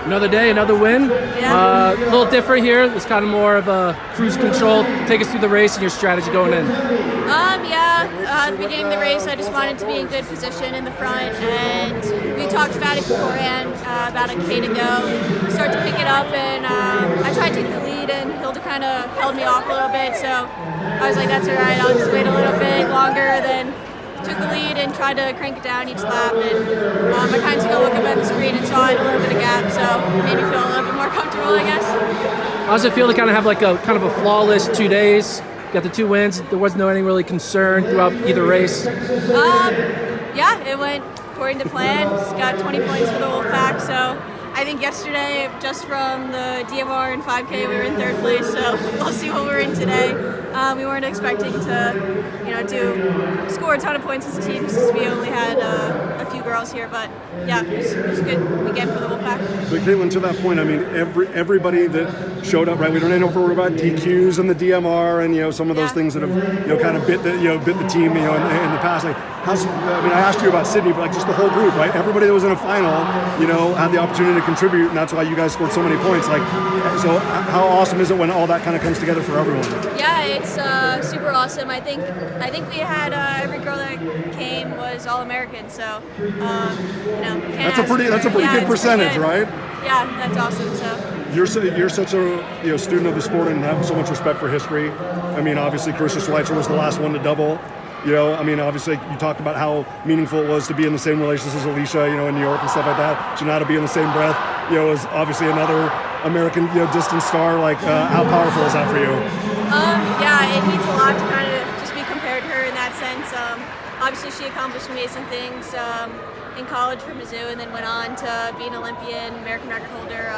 Another day, another win. Yeah. A little different here. It's kind of more of a cruise control. Take us through the race and your strategy going in. At the beginning of the race, I just wanted to be in good position in the front, and we talked about it beforehand, about a K to go. We started to pick it up, and I tried to take the lead, and Hilda kind of held me off a little bit, so I was like, that's all right, I'll just wait a little bit longer, then took the lead and tried to crank it down each lap, and I kind of took a look up at the screen and saw it a little bit of gap, so it made me feel a little bit more comfortable, I guess. How does it feel to kind of have like a kind of a flawless 2 days? Got the 2 wins. There wasn't any really concern throughout either race. Yeah, it went according to plan. Just got 20 points for the Wolfpack, so I think yesterday, just from the DMR and 5K, we were in 3rd place, so we'll see what we're in today. We weren't expecting to, score a ton of points as a team since we only had a few girls here, but yeah, it was a good weekend for the Wolfpack. But Katelyn, to that point, I mean, everybody that showed up, right? We don't know if we're about DQs and the DMR and some of those things that have kind of bit the team in the past. Like, I asked you about Sydney, but like just the whole group, right? Everybody that was in a final, had the opportunity to contribute, and that's why you guys scored so many points. Like, so how awesome is it when all that kind of comes together for everyone? Yeah, it's super awesome. I think we had every girl that came was All-American, so that's a pretty good percentage, right? Yeah, that's awesome. So you're such a student of the sport and have so much respect for history. I mean, obviously, Carissa Schweitzer was the last one to double. Obviously, you talked about how meaningful it was to be in the same relations as Alicia, in New York and stuff like that. So now to be in the same breath, is obviously another American, distant star. Like, how powerful is that for you? Yeah, it means a lot to kind of just be compared to her in that sense. Obviously, she accomplished amazing things in college for Mizzou, and then went on to be an Olympian, American record holder,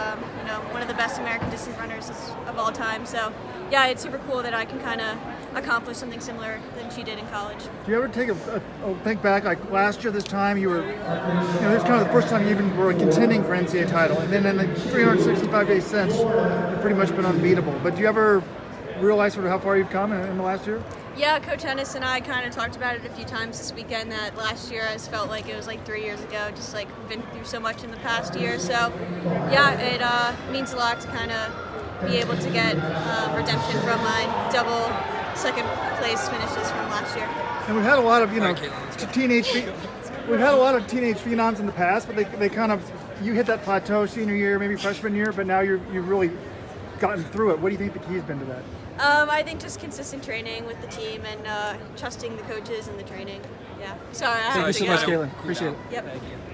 one of the best American distance runners of all time. So, yeah, it's super cool that I can kind of accomplish something similar than she did in college. Do you ever take a think back, like last year this time you were, this is kind of the first time you even were contending for NCAA title, and then in the 365 days since, you've pretty much been unbeatable. But do you ever realize sort of how far you've come in the last year? Yeah, Coach Ennis and I kind of talked about it a few times this weekend, that last year I just felt like it was like 3 years ago, just like been through so much in the past year. So yeah, it means a lot to kind of be able to get redemption from my double second place finishes from last year. And we've had a lot of, we've had a lot of teenage phenoms in the past, but they kind of, you hit that plateau senior year, maybe freshman year, but now you've really gotten through it. What do you think the key's been to that? I think just consistent training with the team and trusting the coaches and the training. Yeah. Sorry, I have Thank you to so go. much, Katelyn. Appreciate it. Yep. Thank you.